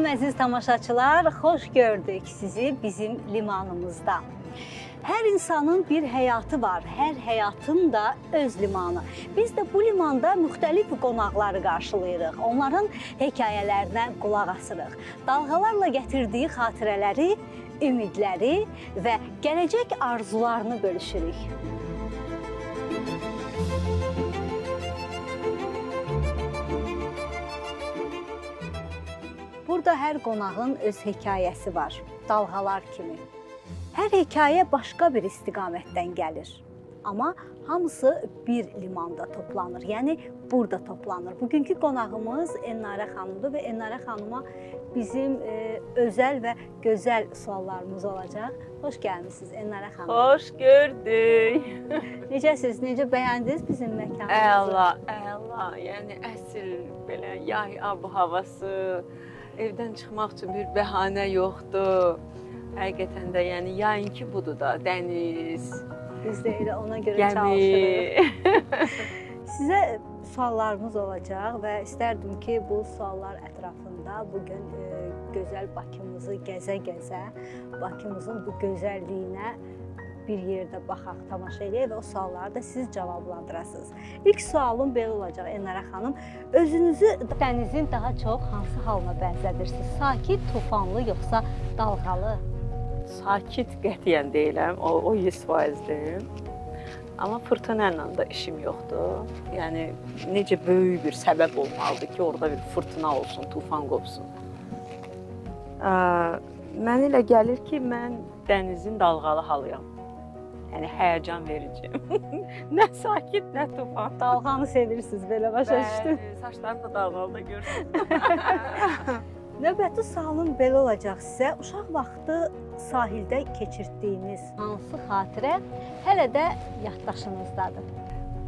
Salam əziz tamaşaçılar, xoş gördük sizi bizim limanımızda. Hər insanın bir həyatı var, hər həyatın da öz limanı. Biz də bu limanda müxtəlif qonaqları qarşılayırıq, onların hekayələrinə qulaq asırıq. Dalğalarla gətirdiyi xatirələri, ümidləri və gələcək arzularını bölüşürük. Burada hər qonağın öz hekayəsi var, dalğalar kimi. Hər hekayə başqa bir istiqamətdən gəlir. Amma hamısı bir limanda toplanır, yəni burada toplanır. Bugünkü qonağımız Elnarə xanımdır və Elnarə xanıma bizim özəl və gözəl suallarımız olacaq. Xoş gəlmişsiniz Elnarə xanım. Xoş gördük. Necəsiniz, necə bəyəndiniz bizim məkanımızı? Əla. Yəni əsl belə yay ab-havası, evdən çıxmaq üçün bir bəhanə yoxdur. Həqiqətən də yəni yayınki budur da, dəniz. Biz də elə ona görə çalışırıq. Sizə suallarımız olacaq və istərdim ki, bu suallar ətrafında bugün gözəl Bakımızı gəzə-gəzə, Bakımızın bu gözəlliyinə bir yerdə baxaq, tamaşa edək və o sualları da siz cavablandırasınız. İlk sualım belə olacaq Elnarə xanım. Özünüzü dənizin daha çox hansı halına bənzədirsiniz? Sakit, tufanlı yoxsa dalğalı? Sakit qətiyyən deyiləm, o 100%-dir. Amma fırtına ilə də işim yoxdur. Yəni necə böyük bir səbəb olmalıdır ki, orada bir fırtına olsun, tufan qopsun. Mənə elə gəlir ki, mən dənizin dalğalı halıyam. Yəni həyəcan vericiyim. Nə sakit, nə tufan. Dalğanı sevirsiniz, belə başa düşdüm. Saçlarım da dalğalı da görsün. Növbəti sualım belə olacaq sizə. Uşaq vaxtı sahildə keçirdiyiniz hansı xatirə hələ də yaddaşınızdadır?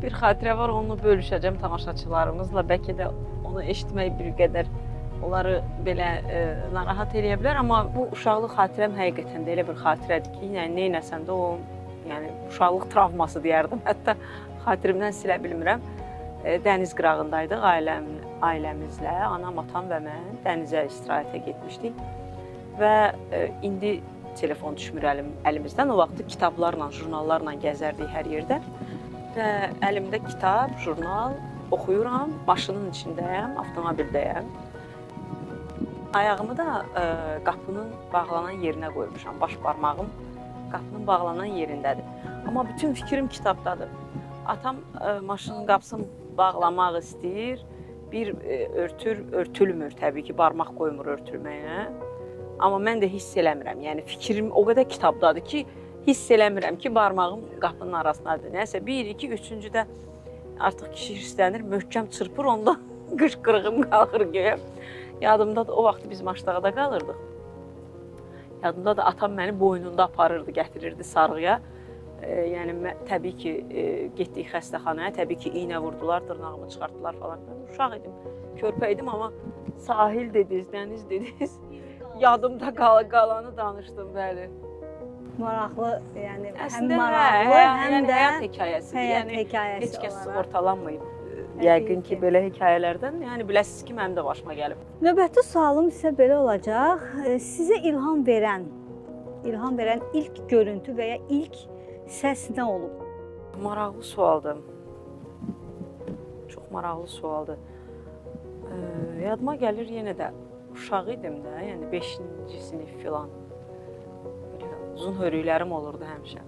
Bir xatirə var, onu bölüşəcəm tamaşaçılarımızla. Bəlkə də onu eşitmək bir qədər onları belə narahat eləyə bilər. Amma bu uşaqlıq xatirəm həqiqətən də elə bir xatirədir ki, yəni neynəsən də o uşaqlıq travması deyərdim. Hətta xatirimdən silə bilmirəm. Dəniz qırağındaydıq ailəmizlə, anam, atam və mən dənizə istirahətə getmişdik. Və indi telefon düşmür əlimizdən. O vaxtı kitablarla, jurnallarla gəzərdik hər yerdə. Və əlimdə kitab, jurnal oxuyuram, maşının içindəyəm, avtomobildəyəm. Ayağımı da qapının bağlanan yerinə qoymuşam, baş barmağım qapının bağlanan yerindədir. Amma bütün fikrim kitabdadır. Atam maşının qapısını bağlamaq istəyir, bir örtülmür təbii ki, barmaq qoymur örtülməyə. Amma mən də hiss eləmirəm, yəni fikrim o qədər kitabdadır ki, hiss eləmirəm ki, barmağım qapının arasındadır. Nəsə, bir, iki, üçüncü də artıq kişi hirslənir, möhkəm çırpır, onda qışqırığım qalxır göyə. Yadımda da o vaxt biz Maşdağda qalırdıq. Yadımda da atam məni boynunda aparırdı, gətirirdi sarğıya. Yəni, təbii ki, getdik xəstəxanaya, təbii ki, iynə vurdular, dırnağımı çıxartdılar falan. Mən uşaq idim, körpə idim, amma sahil dediniz, dəniz dediniz. Yadımda qalanı danışdım, bəli. Maraqlı, yəni əslində, həm maraqlı, həm də həyat hekayəsidir. Həyat hekayəsi heç kəs sığortalanmayıb. Yəqin ki, belə hekayələrdən, yəni biləsiniz ki, mənim də başıma gəlib. Növbəti sualım isə belə olacaq. Sizə ilham verən ilk görüntü və ya ilk səs nə olub? Maraqlı sualdır. Çox maraqlı sualdır. Yadıma gəlir yenə də uşaq idim də, yəni 5-ci sinif filan. Uzun hörüklərim olurdu həmişə.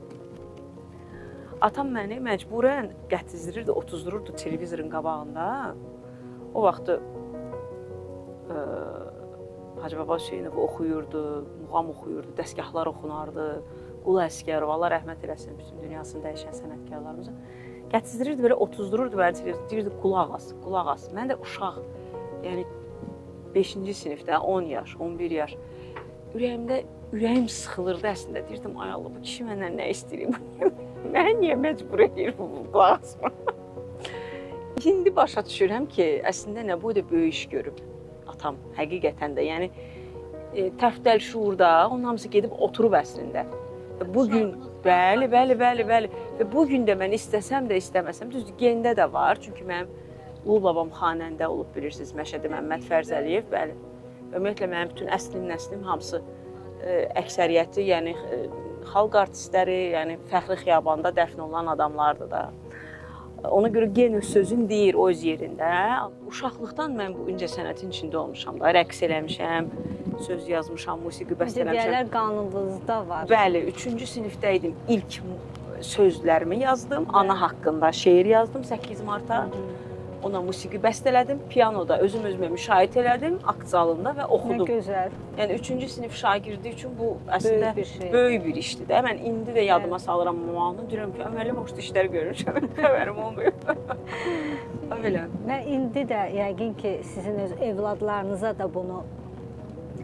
Atam məni məcburən gətizdirirdi, otuzdururdu televizorun qabağında. O vaxtı Hacı Baba Hüseynov oxuyurdu, muğam oxuyurdu, dəstgahlar oxunardı. Qul Əsgərov, Allah rəhmət eləsin, bütün dünyasını dəyişən sənətkarlarımıza. Gətizdirirdi, belə otuzdururdu məni televizorda, deyirdi qulaq as. Mən də uşaq, yəni 5-ci sinifdə, 10 yaş, 11 yaş. Ürəyim sıxılırdı əslində. Deyirdim, ay Allah, bu kişi məndən nə istəyir? Mənə niyə məcbur edir bu qulaq asma? İndi başa düşürəm ki, əslində nə boyda böyük iş görüb atam, həqiqətən də. Yəni, təfdəl şuurda, onun hamısı gedib oturub əslində. Bugün, bəli. Və bugün də mən istəsəm də istəməsəm, düzdür, gendə də var. Çünki mənim ulu babam xanəndə olub, bilirsiniz, Məşədi Məmməd Fərzəliyev, bəli. ümumiyyətlə mənim bütün əslim, nəslim hamısı əksəriyyəti, yəni xalq artistləri, yəni Fəxri Xiyabanda dəfn olunan adamlardır da. Ona görə gen öz sözün deyir o öz yerində. Uşaqlıqdan mən bu incəsənətin içində olmuşam da, rəqs eləmişəm, söz yazmışam, musiqi bəstələmişəm. Deyirlər qanununuzda var. Bəli, 3-cü sinifdə idim. İlk sözlərimi yazdım, ana haqqında şeir yazdım 8 martda. Ona musiqi bəstələdim, pianoda özüm-özümə müşahidə elədim, akt zalında və oxudum. Nə gözəl. Yəni 3-cü sinif şagirdi üçün bu əslində böyük bir işdir də. Mən indi də yadıma salıram mamanı, deyirəm ki, müəllim o işləri görmüşəm, xəbərim olmayıb. Belə. Və indi də yəqin ki, sizin öz evladlarınıza da bunu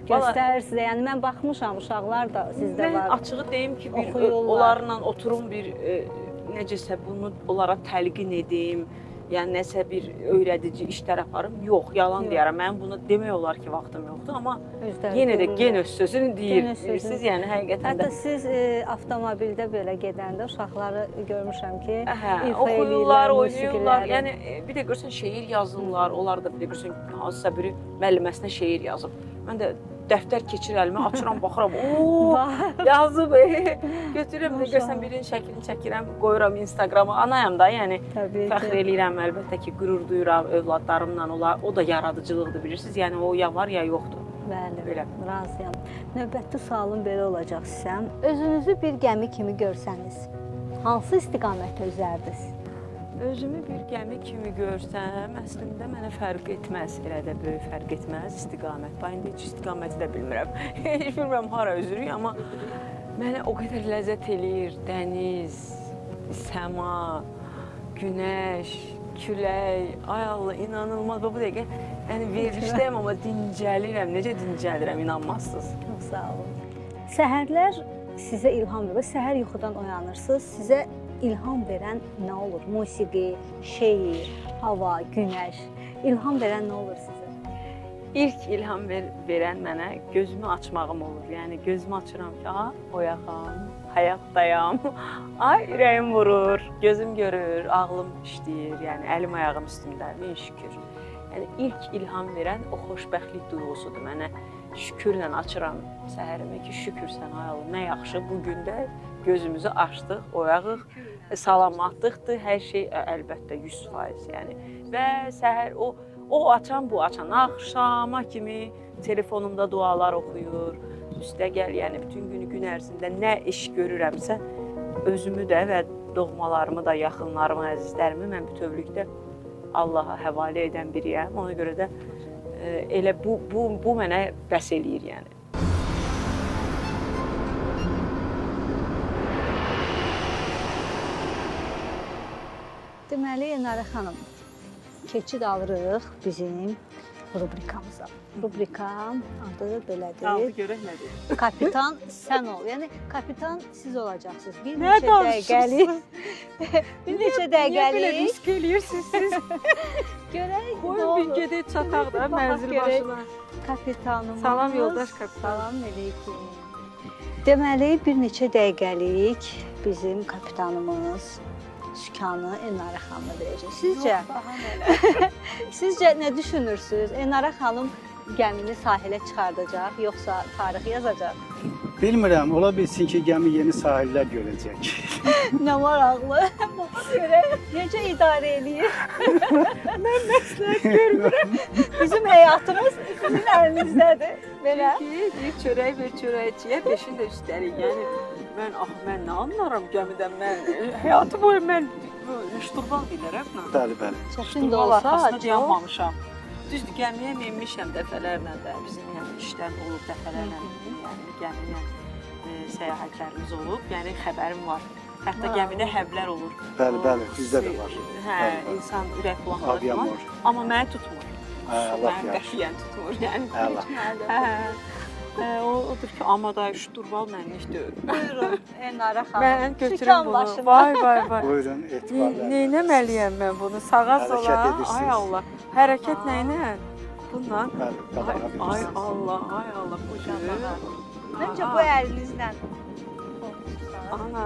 göstərirsiniz. Yəni mən baxmışam, uşaqlar da sizdə var. Mən açığı deyim ki, onlarla oturum bir necəsə bunu onlara təlqin edim. Yəni nəsə bir öyrədici işlər aparım. Yox, yalan deyərəm. Mənim bunu demək olar ki, vaxtım yoxdur, amma yenə də gen öz sözünü deyirsiniz. Yəni həqiqətən də. Hətta siz avtomobildə belə gedəndə uşaqları görmüşəm ki, oxuyurlar, oynayırlar. Yəni bir də görsən şeir yazırlar. Onlar da bir də görsən hansısa biri müəlliməsinə şeir yazıb. Mən də dəftər keçir əlimə, açıram, baxıram. Yazıb. Götürürəm də görsən birinin şəklini çəkirəm, qoyuram Instagrama. Anayam da, yəni fəxr eləyirəm, əlbəttə ki, qürur duyuram övladlarımla. O da yaradıcılıqdır, bilirsiniz. Yəni o ya var, ya yoxdur. Bəli, razıyam. Növbəti sualım belə olacaq sizə. Özünüzü bir gəmi kimi görsəniz, hansı istiqamətə üzərdiniz? Özümü bir gəmi kimi görsəm, əslində mənə fərq etməz, elə də böyük fərq etməz istiqamət. Bax, indi heç istiqaməti də bilmirəm. Heç bilmirəm hara üzürük, amma mənə o qədər ləzzət eləyir. Dəniz, səma, günəş, külək, ay Allah, inanılmaz. Bu dəqiqə, yəni verilişdəyəm, amma dincəlirəm. Necə dincəlirəm, inanmazsınız. Çox sağ olun. Səhərlər sizə ilham verir. Səhər yuxudan oyanırsınız, sizə İlham verən nə olur? Musiqi, şeir, hava, günəş. İlham verən nə olur sizə? İlk ilham verən mənə gözümü açmağım olur. Yəni gözümü açıram ki, oyağam, həyatdayam. Ay, ürəyim vurur, gözüm görür, ağlım işləyir. Yəni əlim ayağım üstündə, min şükür. Yəni ilk ilham verən o xoşbəxtlik duyğusudur mənə. Şükürlə açıram səhərimi ki, şükürsən, ay Allah, nə yaxşı. Bu gün də gözümüzü açdıq, oyağıq, salamatlıqdır, hər şey əlbəttə 100%. Yəni və səhər o açan, bu açan, axşama kimi telefonumda dualar oxuyur. Üstəgəl, yəni bütün günü gün ərzində nə iş görürəmsə, özümü də və doğmalarımı da, yaxınlarımı, əzizlərimi mən bütövlükdə Allaha həvalə edən biriyəm. Ona görə də elə bu mənə bəs eləyir, yəni. Deməli, Enarə xanım, keçid alırıq bizim rubrikamıza. Rubrikam adı belədir. Aldı görək nədir? Kapitan sən ol. Yəni, kapitan siz olacaqsınız. Bir neçə dəqiqəlik. Bir neçə dəqiqəlik. Niyə belə risk eləyirsiniz siz? Görək, nə olur? Qoyun bir gedək çataq da mənzil başına. Kapitanımız. Salam yoldaş kapitan. Salam əleykum. Deməli, bir neçə dəqiqəlik bizim kapitanımız Sükanı Enarə xanıma verəcək. Sizcə? Sizcə nə düşünürsünüz? Enarə xanım gəmini sahilə çıxardacaq, yoxsa tarix yazacaq? Bilmirəm, ola bilsin ki, gəmi yeni sahillər görəcək. Nə maraqlı. Necə idarə eləyir? Mən məsləhət görmürəm. Bizim həyatımız sizin əlinizdədir. Belə. Bir çörək ver çörəkçiyə, beşin də üstəlik. Yəni mən nə anlaram gəmidən? Mən həyatı boyu mən şturval bilərəm. Bəli, bəli. Çətin də olsa, arxasında dayanmamışam. Düzdür, gəmiyə minmişəm dəfələrlə də. Bizim yəni işdən olub dəfələrlə. Yəni gəmiyə səyahətlərimiz olub. Yəni xəbərim var. Hətta gəmidə həblər olur. Bəli, bəli, bizdə də var. Hə, insan ürək bulanıqları var. Amma məni tutmur. Allah yaxşı. Qətiyyən tutmur, yəni. Allah. Odur ki, amma da şturval mənlik deyil. Buyurun, Enarə xanım. Mən götürüm bunu. Vay. Buyurun, etibarlar. Neynəməliyəm mən bunu? Sağa sola. Hərəkət edirsiniz. Ay Allah. Hərəkət nəylə? Bununla. Bəli, qabağa Ay bilirsiniz. Allah. Bu qabağa. Məncə bu əlinizlə. Ana.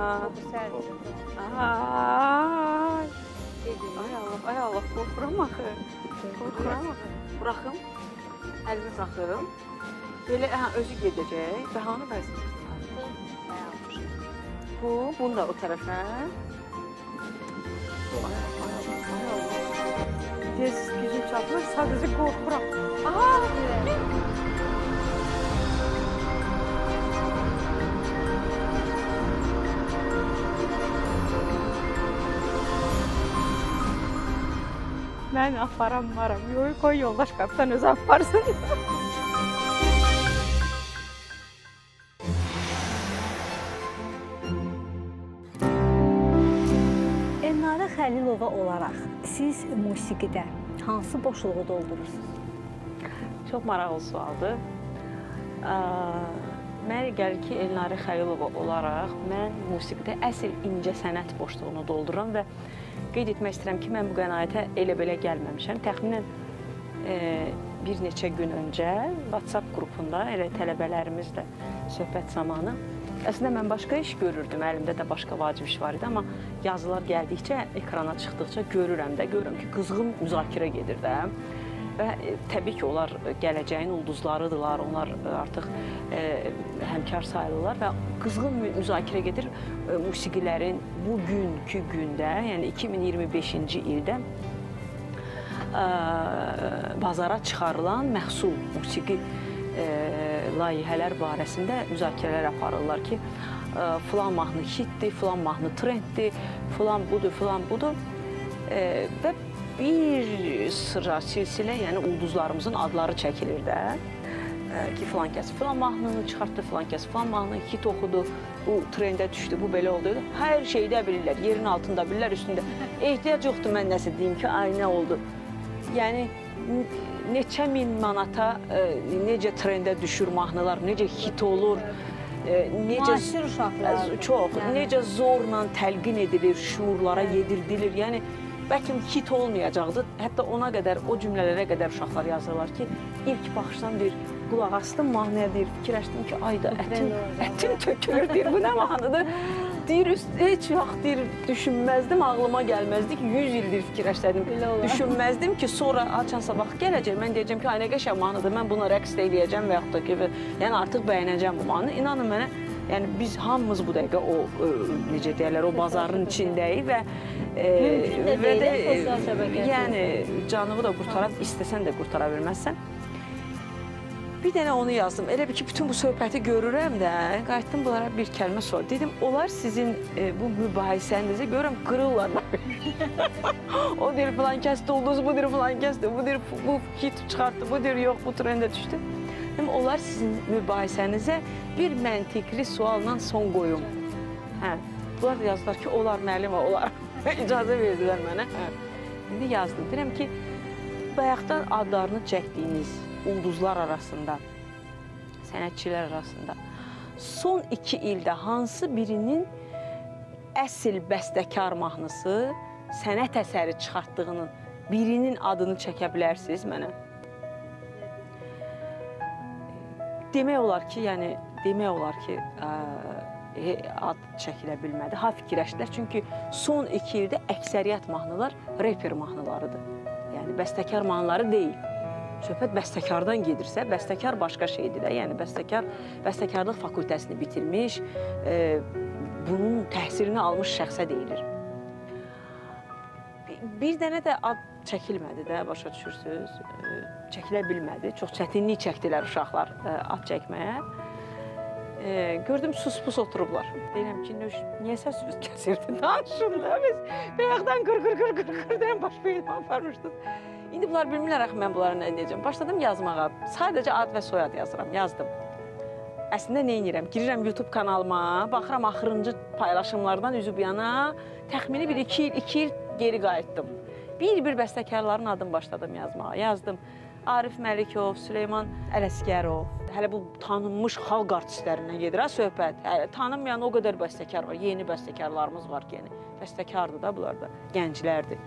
Ay Allah, qorxuram axı. Buraxım. əlimi buraxıram. Belə özü gedəcək və hanı bəzən? Bunu da o tərəfə. Tez gücüm çatmır, sadəcə qorxuram. Aha! Mən aparamaram. Yox, qoy yoldaş kapitan özü aparsın. Elnarə Xəlilova olaraq siz musiqidə hansı boşluğu doldurursunuz? Çox maraqlı sualdır. Mənə gəlir ki, Elnarə Xəlilova olaraq mən musiqidə əsl incə sənət boşluğunu doldururam və qeyd etmək istəyirəm ki, mən bu qənaətə elə-belə gəlməmişəm. Təxminən bir neçə gün öncə WhatsApp qrupunda elə tələbələrimizlə söhbət zamanı əslində mən başqa iş görürdüm, əlimdə də başqa vacib iş var idi, amma yazılar gəldikcə, ekrana çıxdıqca görürəm ki, qızğın müzakirə gedir də. Və təbii ki, onlar gələcəyin ulduzlarıdırlar, onlar artıq həmkar sayılırlar və qızğın müzakirə gedir musiqilərin bugünkü gündə, yəni 2025-ci ildə bazara çıxarılan məhsul, musiqi layihələr barəsində müzakirələr aparırlar ki, filan mahnı hitdir, filan mahnı trenddir, filan budur və bir sıra silsilə, yəni ulduzlarımızın adları çəkilir də ki, filan kəs filan mahnını çıxartdı, filan kəs filan mahnını hit oxudu, bu trendə düşdü, bu belə oldu. Hər şeyi də bilirlər, yerin altında bilirlər, üstündə. Ehtiyac yoxdur mən nəsə deyim ki, ay nə oldu? Yəni, neçə min manata necə trendə düşür mahnılar, necə hit olur, Müasir uşaqlar. Çox, necə zorla təlqin edilir, şuurlara yedirdilir. Yəni, bəlkə hit olmayacaqdı. Hətta ona qədər, o cümlələrə qədər uşaqlar yazırlar ki, ilk baxışdan deyir, qulaq astım mahnıya deyir, fikirləşdim ki, ayda ətim tökülür, deyir, bu nə mahnıdır? Deyir, heç vaxt deyir, düşünməzdim, ağlıma gəlməzdi ki, 100 ildir fikirləşdim, düşünməzdim ki, sonra açansa vaxt gələcək, mən deyəcəm ki, ay nə qəşəng mahnıdır, mən buna rəqs eləyəcəm və yaxud da ki, yəni artıq bəyənəcəm bu mahnı. İnanın mənə, yəni biz hamımız bu dəqiqə o, necə deyərlər, o bazarın içindəyik və yəni canını da qurtarab, istəsən də qurtara bilməzsən. Bir dənə onu yazdım. Elə bir ki, bütün bu söhbəti görürəm də, qayıtdım bunlara bir kəlmə sor. Dedim, onlar sizin bu mübahisənizi görürəm, qırırlar. O deyir, filan kəsdi ulduz, bu deyir, filan kəsdi, bu deyir, bu hit çıxartdı, bu deyir, yox, bu trendə düşdü. Dedim, onlar sizin mübahisənizə bir məntiqli sualla son qoyum. Bunlar da yazdılar ki, olar müəllimə, olar. İcazə verdilər mənə. İndi yazdım. Deyirəm ki, bayaqdan adlarını çəkdiyiniz ulduzlar arasında, sənətçilər arasında son 2 ildə hansı birinin əsl bəstəkar mahnısı, sənət əsəri çıxartdığının birinin adını çəkə bilərsiniz mənə? Demək olar ki, ad çəkilə bilmədi. Ha fikirləşdilər, çünki son 2 ildə əksəriyyət mahnılar reper mahnılarıdır. Yəni, bəstəkar mahnıları deyil. Söhbət bəstəkardan gedirsə, bəstəkar başqa şeydir də. Yəni, bəstəkarlıq fakültəsini bitirmiş, bunun təhsilini almış şəxsə deyilir. Bir dənə də ad çəkilmədi də, başa düşürsünüz. Çəkilə bilmədi. Çox çətinlik çəkdilər uşaqlar ad çəkməyə. Gördüm, sus-pus oturublar. Deyirəm ki, niyə səsiniz kəsirdi? Danışın da, biz bayaqdan qır deyəm, baş beynimə aparmışdınız. İndi bunlar bilmirlər axı, mən bunlara nə edəcəm. Başladım yazmağa, sadəcə ad və soyad yazıram, yazdım. Əslində nə edirəm? Girirəm YouTube kanalıma, baxıram axırıncı paylaşımlardan üzüb yana, təxmini bir 2 il geri qayıtdım. Bir bəstəkarların adını başladım yazmağa, yazdım. Arif Məlikov, Süleyman Ələsgərov, hələ bu tanınmış xalq artistlərindən gedir ha söhbət. Tanınmayan o qədər bəstəkar var, yeni bəstəkarlarımız var ki, bəstəkardır da bunlar da, gənclərdir.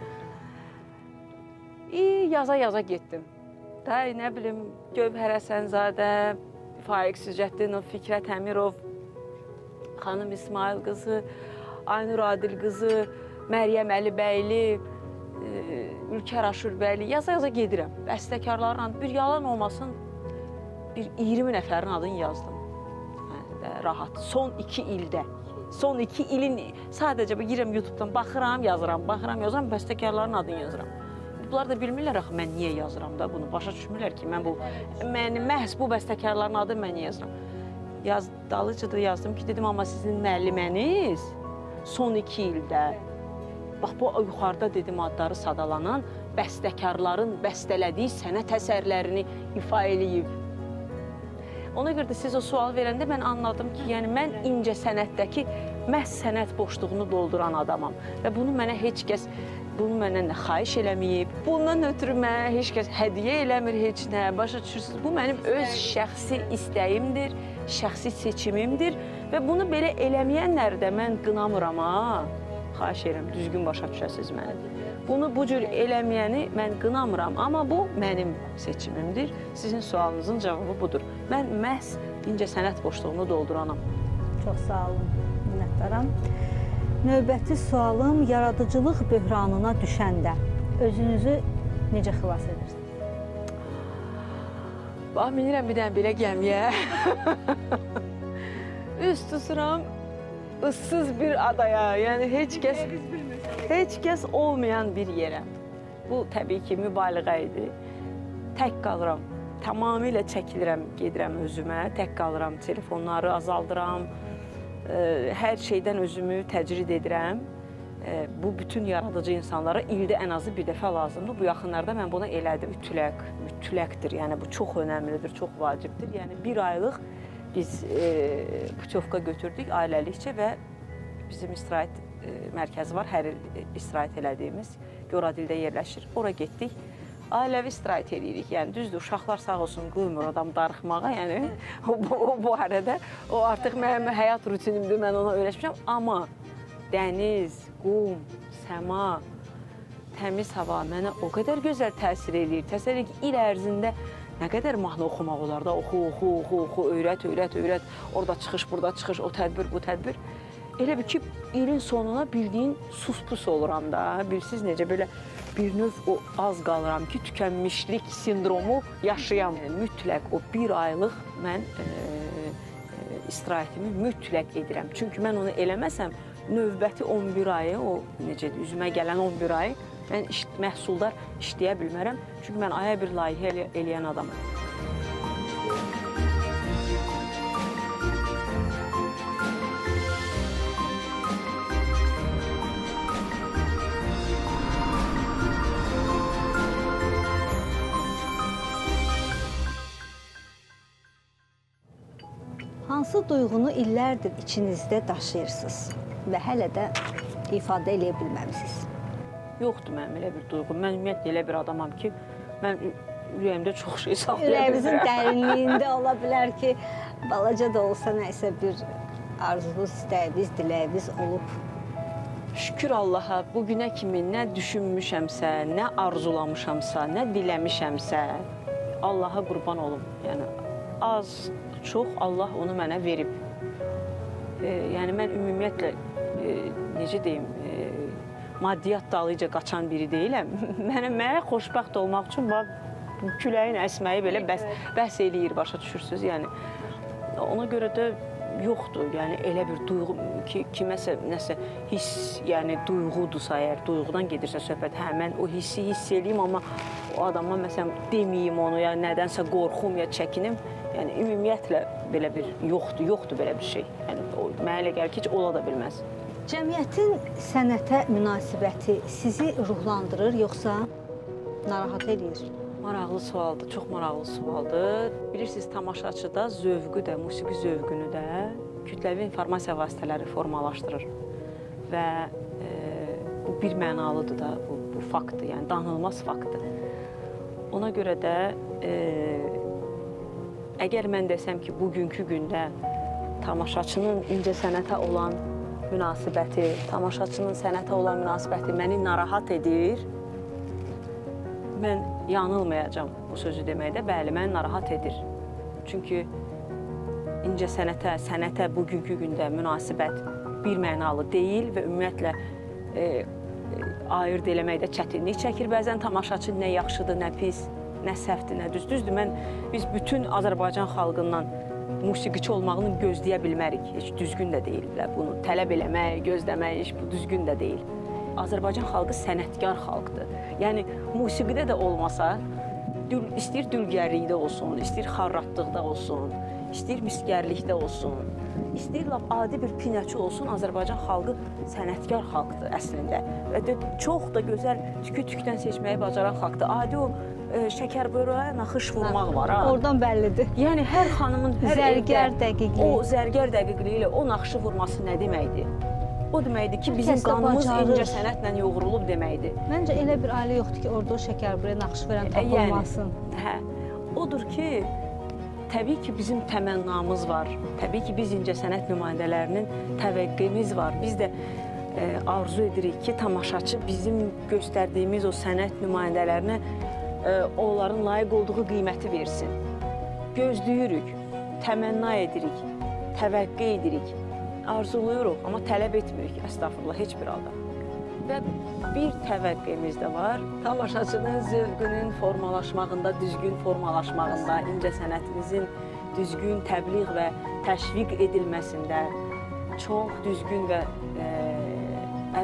Yaza getdim. Nə bilim, Gövhər Həsənzadə, Faiq Sücəddinov, Fikrət Əmirov, xanım İsmail qızı, Aynur Adil qızı, Məryəm Əlibəyli, Ülkər Aşurbəyli, yaza gedirəm. Bəstəkarlarla bir yalan olmasın, bir 20 nəfərin adını yazdım. Rahat. Son 2 ildə. Son 2 ilin sadəcə girirəm YouTube-dan baxıram, yazıram, bəstəkarların adını yazıram. Bunlar da bilmirlər axı mən niyə yazıram da bunu. Başa düşmürlər ki, mən məhz bu bəstəkarların adını mən niyə yazıram. Dalıcı da yazdım ki, dedim, amma sizin müəlliməniz son 2 ildə, bax bu yuxarıda dedim adları sadalanan bəstəkarların bəstələdiyi sənət əsərlərini ifa eləyib. Ona görə də siz o sual verəndə mən anladım ki, yəni mən incə sənətdəki məhz sənət boşluğunu dolduran adamam. Və bunu mənə heç kəs, bunu məndən xahiş eləməyib. Bundan ötürü mənə heç kəs hədiyyə eləmir heç nə, başa düşürsünüz. Bu mənim öz şəxsi istəyimdir, şəxsi seçimimdir və bunu belə eləməyənləri də mən qınamıram ha. Xahiş edirəm, düzgün başa düşəsiniz məni. Bunu bu cür eləməyəni mən qınamıram, amma bu mənim seçimimdir. Sizin sualınızın cavabı budur. Mən məhz incə sənət boşluğunu dolduranam. Çox sağ olun, minnətdaram. Növbəti sualım, yaradıcılıq böhranına düşəndə özünüzü necə xilas edirsiniz? Bax, minirəm bir dənə belə gəmiyə. Üst tuturam, ıssız bir adaya, yəni heç kəs olmayan bir yerə. Bu, təbii ki, mübaliğə idi. Tək qalıram, tamamilə çəkilirəm, gedirəm özümə, tək qalıram, telefonları azaldıram, hər şeydən özümü təcrid edirəm. Bu, bütün yaradıcı insanlara ildə ən azı bir dəfə lazımdır. Bu yaxınlarda mən bunu elədim, mütləqdir, yəni bu çox önəmlidir, çox vacibdir. Yəni, bir aylıq biz putyovka götürdük ailəlikcə və bizim istirahət mərkəzi var, hər il istirahət elədiyimiz, Göradildə yerləşir. Ora getdik, ailəvi istirahət edirik. Yəni, düzdür, uşaqlar sağ olsun, qoymur adam darıxmağa, yəni bu arada. O artıq mənim həyat rutinimdir, mən ona öyrəşmişəm. Amma dəniz, qum, səma, təmiz hava mənə o qədər gözəl təsir edir. Təsəvvür edin ki, il ərzində nə qədər mahnı oxumaq olar da, oxu, öyrət, orada çıxış, burada çıxış, o tədbir, bu tədbir. Elə bir ki, ilin sonuna bildiyin sus-pus oluram da, bilirsiniz necə belə bir növ o az qalıram ki, tükənmişlik sindromu yaşayam. Mütləq o bir aylıq mən istirahətimi mütləq edirəm. Çünki mən onu eləməsəm, növbəti 11 ayı, o necədir, üzümə gələn 11 ayı mən məhsuldar işləyə bilmərəm. Çünki mən aya bir layihə eləyən adamım. Hansı duyğunu illərdir içinizdə daşıyırsınız və hələ də ifadə eləyə bilməmisiniz? Yoxdur mənim elə bir duyğum. Mən ümumiyyətlə elə bir adamam ki, mən ürəyimdə çox şey saxlaya bilmirəm. Ürəyimizin dərinliyində ola bilər ki, balaca da olsa nəsə bir arzunuz, istəyiniz, diləyiniz olub. Şükür Allaha, bugünə kimi nə düşünmüşəmsə, nə arzulamışamsa, nə diləmişəmsə, Allaha qurban olum. Yəni, az, çox Allah onu mənə verib. Yəni, mən ümumiyyətlə, necə deyim, maddiyyat dalıca qaçan biri deyiləm. Mənə xoşbəxt olmaq üçün küləyin əsməyi belə bəhs eləyir, başa düşürsünüz. Yəni, ona görə də yoxdur. Yəni, elə bir duyğu ki, kiməsə nəsə hiss, yəni duyğudursa, əgər duyğudan gedirsə söhbət, hə, mən o hissi hiss eləyim, amma o adama məsələn deməyim onu, ya nədənsə qorxum, ya çəkinim. Yəni, ümumiyyətlə belə bir yoxdur belə bir şey. Yəni, mənə elə gəlir ki, heç ola da bilməz. Cəmiyyətin sənətə münasibəti sizi ruhlandırır, yoxsa narahat edir? Maraqlı sualdır, çox maraqlı sualdır. Bilirsiniz, tamaşaçıda zövqü də, musiqi zövqünü də kütləvi informasiya vasitələri formalaşdırır. Və bu bir mənalıdır da, bu faktdır, yəni danılmaz faktdır. Ona görə də əgər mən desəm ki, bugünkü gündə tamaşaçının incə sənətə olan münasibəti, tamaşaçının sənətə olan münasibəti məni narahat edir, mən yanılmayacam bu sözü deməkdə. Bəli, məni narahat edir. Çünki incə sənətə bugünkü gündə münasibət bir mənalı deyil və ümumiyyətlə ayırd eləməkdə çətinlik çəkir. Bəzən tamaşaçı nə yaxşıdır, nə pis. nə səhvdir, nə düzdür. Biz bütün Azərbaycan xalqından musiqiçi olmağını gözləyə bilmərik. Heç düzgün də deyil bunu tələb eləmək, gözləmək, heç bu düzgün də deyil. Azərbaycan xalqı sənətkar xalqdır. Yəni musiqidə də olmasa, istəyir dülgərlikdə olsun, istəyir xarratlıqda olsun, istəyir misgərlikdə olsun, istəyir lap adi bir pinəçi olsun, Azərbaycan xalqı sənətkar xalqdır əslində. Və çox da gözəl tükü-tükdən seçməyi bacaran xalqdır. Adi o şəkərbörəyə naxış vurmaq var ha. Oradan bəllidir. Yəni hər xanımın hər zərgər dəqiqliyi. O zərgər dəqiqliyi ilə o naxışı vurması nə deməkdir? O deməkdir ki, bizim qanımız incə sənətlə yoğrulub deməkdir. Məncə elə bir ailə yoxdur ki, orada o şəkərbörəyə naxış verən tapılmasın. Hə, odur ki, təbii ki, bizim təmənnamız var. Təbii ki, biz incə sənət nümayəndələrinin təvəqqimiz var. Biz də arzu edirik ki, tamaşaçı bizim göstərdiyimiz o sənət nümayəndələrinə onların layiq olduğu qiyməti versin. Gözləyirik, təmənna edirik, təvəqqə edirik, arzuluyuruq, amma tələb etmirik, əstəğfurullah, heç bir halda. Və bir təvəqqimiz də var, tamaşaçının zövqünün formalaşmağında, düzgün formalaşmağında, incə sənətimizin düzgün təbliğ və təşviq edilməsində çox düzgün və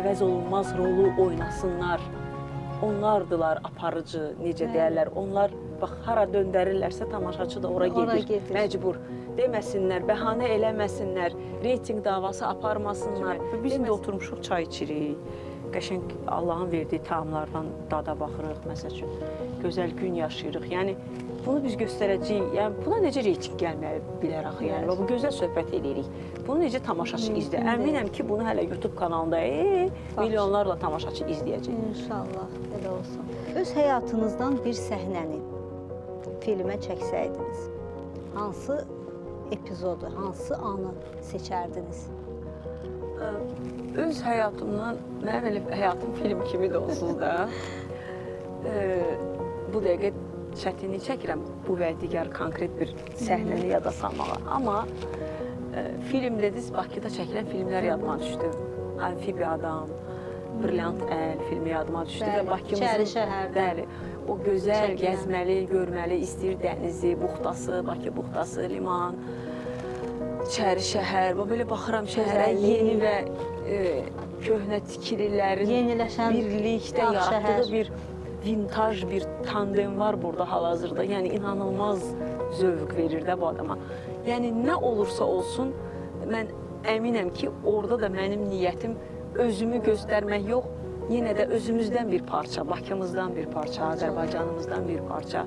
əvəz olunmaz rolu oynasınlar. Onlardılar aparıcı, necə deyərlər, onlar bax, hara döndərirlərsə tamaşaçı da ora gedir, məcbur. Deməsinlər, bəhanə eləməsinlər, reyting davası aparmasınlar. Biz indi oturmuşuq, çay içirik, qəşəng Allahın verdiyi təamlardan dada baxırıq, məsəl üçün, gözəl gün yaşayırıq. Yəni, bunu biz göstərəcəyik, yəni, buna necə reyting gəlməyə bilər axı, yəni, bu gözəl söhbət edirik. Bunu necə tamaşaçı izləyir? Əminəm ki, bunu hələ YouTube kanalında milyonlarla tamaşaçı izləyəcək. İnşallah, elə olsun. Öz həyatınızdan bir səhnəni filmə çəksəydiniz, hansı epizodu, hansı anı seçərdiniz? Öz həyatımdan, mənim elə həyatım film kimi də onsuz da, bu dəqiqə çətinlik çəkirəm bu və digər konkret bir səhnəni yada salmağa. Amma film dediniz, Bakıda çəkilən filmlər yadıma düşdü. Amfibiya adam, Brilliant Əl filmi yadıma düşdü və Bakımızın... Şəhəri şəhərdə. Bəli, o gözəl, gəzməli, görməli, istəyir dənizi, buxtası, Bakı buxtası, liman, İçəri şəhər, belə baxıram şəhərə yeni və köhnə tikililərin birlikdə yaratdığı bir vintaj bir tandem var burada hal-hazırda. Yəni, inanılmaz zövq verir də bu adama. Yəni, nə olursa olsun, mən əminəm ki, orada da mənim niyyətim özümü göstərmək yox, yenə də özümüzdən bir parça, Bakımızdan bir parça, Azərbaycanımızdan bir parça,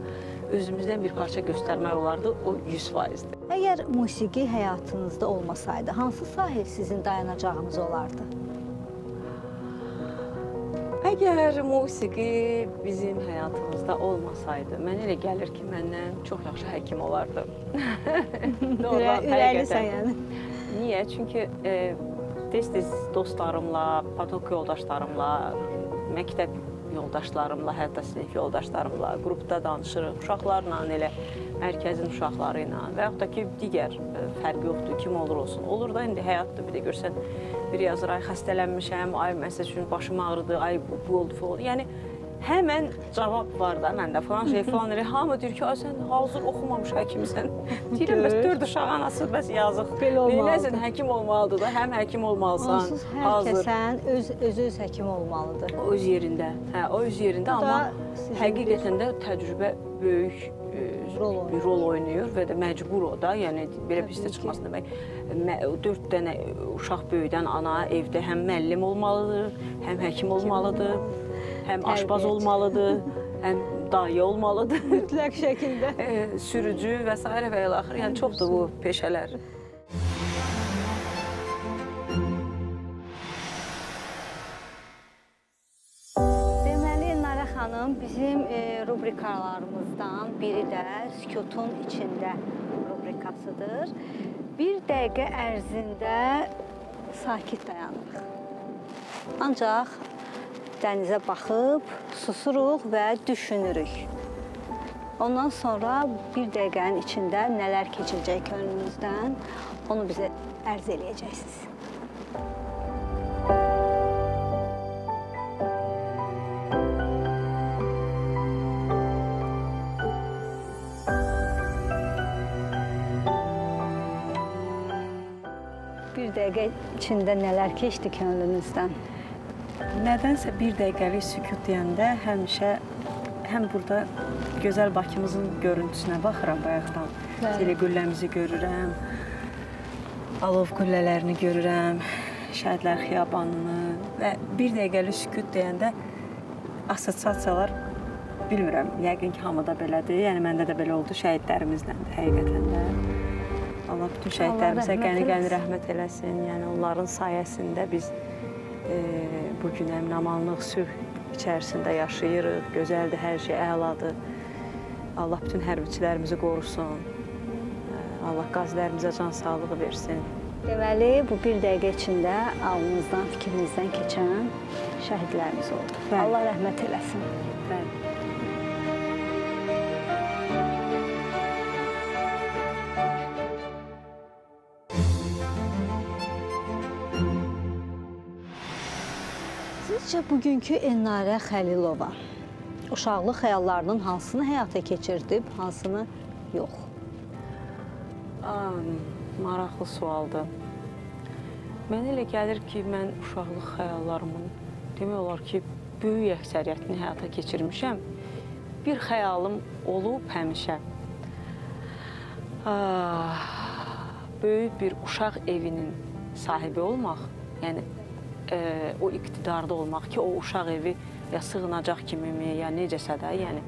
özümüzdən bir parça göstərmək olardı, o 100%-dir. Əgər musiqi həyatınızda olmasaydı, hansı sahə sizin dayanacağınız olardı? Əgər musiqi bizim həyatımızda olmasaydı, mən elə gəlir ki, məndən çox yaxşı həkim olardı. Ürəklisən yəni. Niyə? Çünki tez-tez dostlarımla, pedaqoq yoldaşlarımla, məktəb yoldaşlarımla, hətta sinif yoldaşlarımla qrupda danışırıq, uşaqlarla, elə mərkəzin uşaqları ilə və yaxud da ki, digər fərqi yoxdur, kim olur olsun. Olur da, indi həyatda bir də görsən, bir yazır, ay xəstələnmişəm, ay məsəl üçün başım ağrıdı, ay bu oldu, falan. Yəni, həmən cavab var da məndə, falan şey, falan elə. Hamı deyir ki, ay sən hazır oxumamış həkimsən. Deyirəm, bəs 4 uşaq anası, bəs yazıq. Neyləsən, həkim olmalıdır da, həm həkim olmalısan, onsuz hər kəsən öz həkim olmalıdır. O öz yerində, hə, o öz yerində, amma həqiqətən də təcrübə böyük rol oynayır və də məcbur o da, yəni belə pisdə çıxmasın demək. 4 dənə uşaq böyüdən ana evdə həm müəllim olmalıdır, həm həkim olmalıdır, həm aşpaz olmalıdır, həm dayı olmalıdır. Mütləq şəkildə. Sürücü və s. və ilaxır, yəni çoxdur bu peşələr. Bizim rubrikalarımızdan biri də Sükutun içində rubrikasıdır. Bir dəqiqə ərzində sakit dayanırıq. Ancaq dənizə baxıb, susuruq və düşünürük. Ondan sonra bir dəqiqənin içində nələr keçəcək könlümüzdən, onu bizə ərz eləyəcəksiniz. dəqiqə içində nələr keçdi könlünüzdən? Nədənsə bir dəqiqəlik sükut deyəndə həmişə həm burada gözəl Bakımızın görüntüsünə baxıram bayaqdan. Telegülləmizi görürəm, alov güllələrini görürəm, Şəhidlər Xiyabanını və bir dəqiqəlik sükut deyəndə assosiasiyalar bilmirəm, yəqin ki, hamıda belədir. Yəni, məndə də belə oldu şəhidlərimizləndir həqiqətən də. Allah bütün şəhidlərimizə qəni-qəni rəhmət eləsin. Yəni, onların sayəsində biz bugün əmin-amanlıq, sülh içərisində yaşayırıq. Gözəldir, hər şey əladır. Allah bütün hərbiçilərimizi qorusun. Allah qazilərimizə can sağlığı versin. Deməli, bu bir dəqiqə içində ağlınızdan, fikrinizdən keçən şəhidlərimiz oldu. Bəli. Allah rəhmət eləsin. Bəli. Sizcə bugünkü Elnarə Xəlilova uşaqlıq xəyallarının hansını həyata keçirdib, hansını yox? Maraqlı sualdır. Mənə elə gəlir ki, mən uşaqlıq xəyallarımın demək olar ki, böyük əksəriyyətini həyata keçirmişəm. Bir xəyalım olub həmişə. Böyük bir uşaq evinin sahibi olmaq, yəni o iqtidarda olmaq ki, o uşaq evi ya sığınacaq kimi mi, ya necəsə də, yəni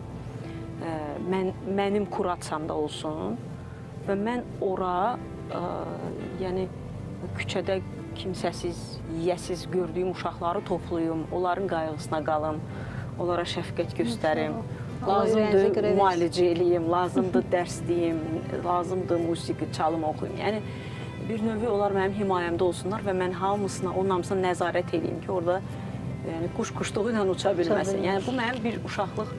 mənim kuratsiyamda olsun və mən ora yəni küçədə kimsəsiz, yiyəsiz gördüyüm uşaqları toplayım, onların qayğısına qalım, onlara şəfqət göstərim, lazımdır müalicə eləyim, lazımdır dərs deyim, lazımdır musiqi çalım oxuyum. Yəni bir növü onlar mənim himayəmdə olsunlar və mən onun hamısına nəzarət edeyim ki, orada quş-quşluğu ilə uça bilməsin. Yəni bu mənim bir uşaqlıq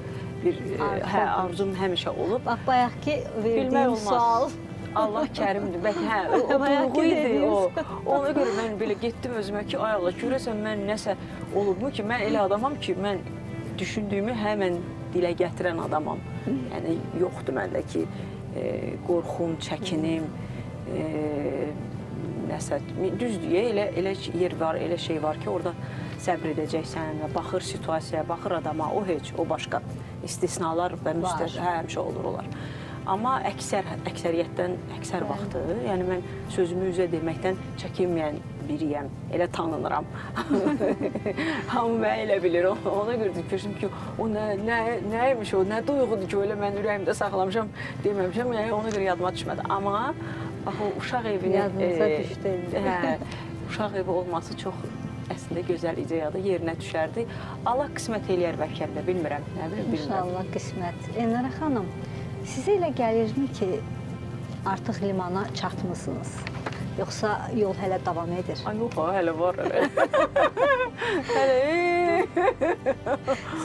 arzum həmişə olub. Bax, bayaq ki, verdiyim sual. Allah kərimdir. Bəlkə, o duyğu idi o. Ona görə mən belə getdim özümə ki, ay Allah, görəsən mən nəsə olubmu ki, mən elə adamam ki, mən düşündüyümü həmən dilə gətirən adamam. Yəni, yoxdur məndə ki, qorxum, çəkinim, nəsə, düzdür, elə yer var, elə şey var ki, orada səbr edəcəksən və baxır situasiyaya, baxır adama, o heç, o başqa istisnalar və həmişə olur olar. Amma əksəriyyətdən, əksər vaxtı, yəni mən sözümü üzə deməkdən çəkinməyən biriyəm, elə tanınıram. Hamı mənə elə bilir, ona görə düşünmüşüm ki, o nəymiş o, nə duyğudur ki, öyle mən ürəyimdə saxlamışam, deməmişəm, yəni ona görə yadıma düşmədi. Amma bax, o uşaq evinin, uşaq evi olması çox əslində gözəl ideyadır, yerinə düşərdi. Allah qismət eləyər bəlkə də, bilmirəm, nə bilim, bilmirəm. İnşallah qismət. Elnarə xanım, sizə elə gəlirmi ki, artıq limana çatmısınız? Yoxsa yol hələ davam edir? Ay, yox, hələ var, hələ.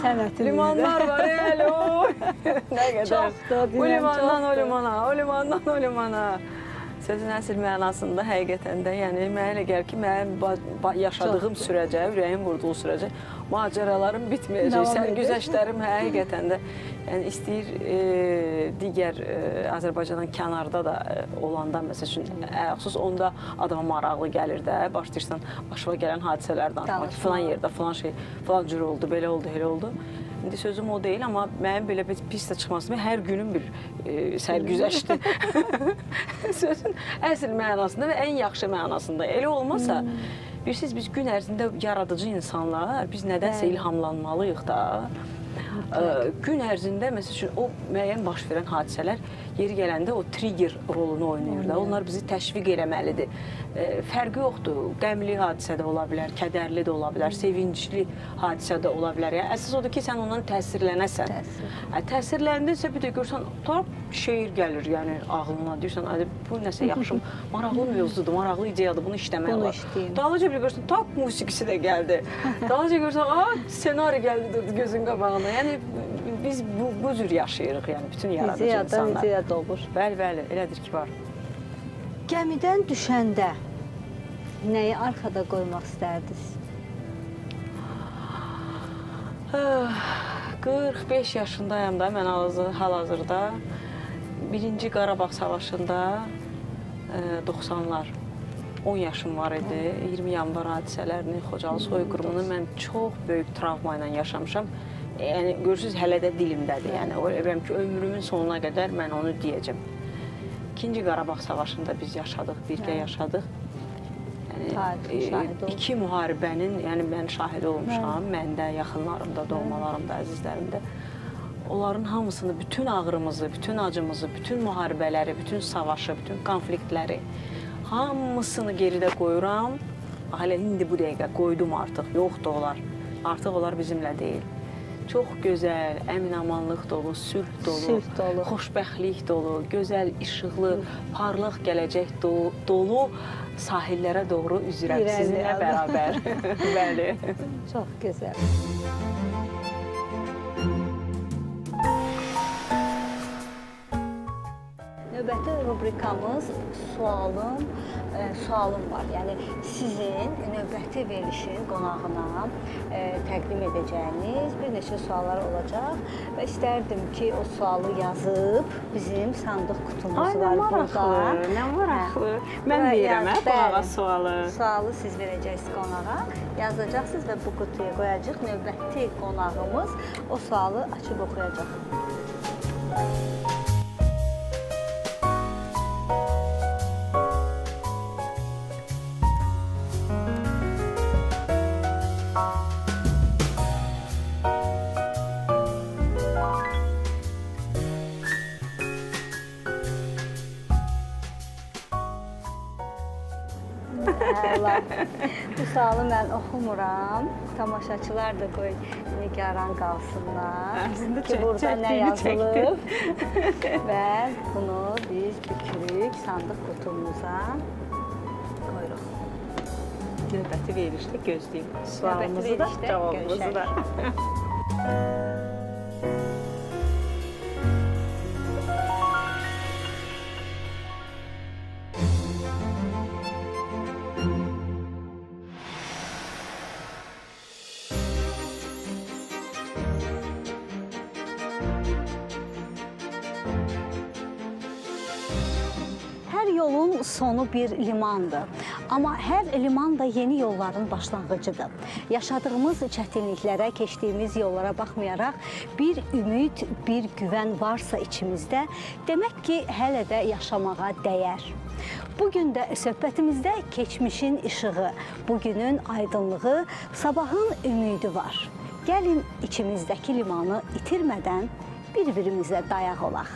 Sənətimizdə. Limanlar var, hələ o. Nə qədər? Çoxdur, Bu limandan o limana, o limandan o limana. Sözün əsl mənasında həqiqətən də, yəni mənə elə gəlir ki, mənim yaşadığım sürəcə, ürəyim vurduğu sürəcə macəralarım bitməyəcək, sərgüzəştlərim həqiqətən də yəni istəyir digər Azərbaycanın kənarda da olanda, məsəl üçün, xüsus onda adama maraqlı gəlir də, başlayırsan başıma gələn hadisələr danışmaq ki, filan yerdə, filan şey, filan cür oldu, belə oldu, elə oldu. İndi sözüm o deyil, amma mənim belə pis də çıxmasın, hər günüm bir sərgüzəşdir. Sözün əsl mənasında və ən yaxşı mənasında. Elə olmasa, bilirsiniz, biz gün ərzində yaradıcı insanlar, biz nədənsə ilhamlanmalıyıq da. Gün ərzində, məsəl üçün, o müəyyən baş verən hadisələr yeri gələndə o trigger rolunu oynayır da. Onlar bizi təşviq eləməlidir. Fərqi yoxdur, qəmli hadisə də ola bilər, kədərli də ola bilər, sevincli hadisə də ola bilər. Əsas odur ki, sən ondan təsirlənəsən. Təsirləndinsə, bir də görsən, şeir gəlir ağlına, deyirsən, bu nəsə yaxşı, maraqlı mövzudur, maraqlı ideyadır, bunu işləmək var. Dalınca bir görsən, tak musiqisi də gəldi. Dalınca görsən, senari gəldi, durdu gözün qabağına. Yəni, biz bu cür yaşayırıq, yəni, bütün yaradıcı insanlar. İdeya olur. Bəli, bəli, elədir ki, var. Gəmidən düşəndə nəyi arxada qoymaq istərdiniz? 45 yaşındayım da, mən hal-hazırda 1-ci Qarabağ Savaşında 90'lar 10 yaşım var idi. 20 yanvar hadisələrini, Xocalı soyqırımını mən çox böyük travma ilə yaşamışam. Yəni görürsüz hələ də dilimdədir. Yəni o evirəm ki, ömrümün sonuna qədər mən onu deyəcəm. İkinci Qarabağ savaşında biz yaşadıq, birgə yaşadıq. Yəni iki müharibənin, yəni mən şahid olmuşam, məndə, yaxınlarımda, doğmalarımda, əzizlərimdə. Onların hamısını, bütün ağrımızı, bütün acımızı, bütün müharibələri, bütün savaşı, bütün konfliktləri hamısını geridə qoyuram. Hələ indi bu dəqiqə qoydum artıq, yoxdur onlar. Artıq onlar bizimlə deyil. Çox gözəl, əmin-amanlıq dolu, sülh dolu, xoşbəxtlik dolu, gözəl, işıqlı, parlaq gələcək dolu sahillərə doğru üzürəm sizinlə bərabər. Bəli. Çox gözəl. Növbəti rubrikamız sualım var. Yəni sizin növbəti verilişin qonağına təqdim edəcəyiniz bir neçə suallar olacaq və istərdim ki, o sualı yazıb bizim sandıq kutumuz var burada. Nə maraqlı. Mən deyirəm, qulağa sualı. Sualı siz verəcəksiniz qonağa, yazacaqsınız və bu qutuya qoyacaq. Növbəti qonağımız o sualı açıb oxuyacaq. Bu sualı mən oxumuram. Tamaşaçılar da qoy nigaran qalsınlar ki, burada nə yazılıb və bunu biz bükürük sandıq qutumuza qoyuruq. Növbəti verilişdə gözləyim. Sualımızı da, cavabımızı da. Hər yolun sonu bir limandır. Amma hər liman da yeni yolların başlanğıcıdır. Yaşadığımız çətinliklərə, keçdiyimiz yollara baxmayaraq bir ümid, bir güvən varsa içimizdə, demək ki, hələ də yaşamağa dəyər. Bugün də söhbətimizdə keçmişin işığı, bugünün aydınlığı, sabahın ümidi var. Gəlin içimizdəki limanı itirmədən bir-birimizə dayaq olaq.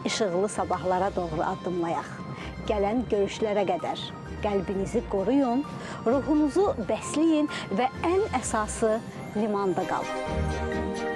İşıqlı sabahlara doğru addımlayaq. Gələn görüşlərə qədər qəlbinizi qoruyun, ruhunuzu bəsləyin və ən əsası limanda qalın.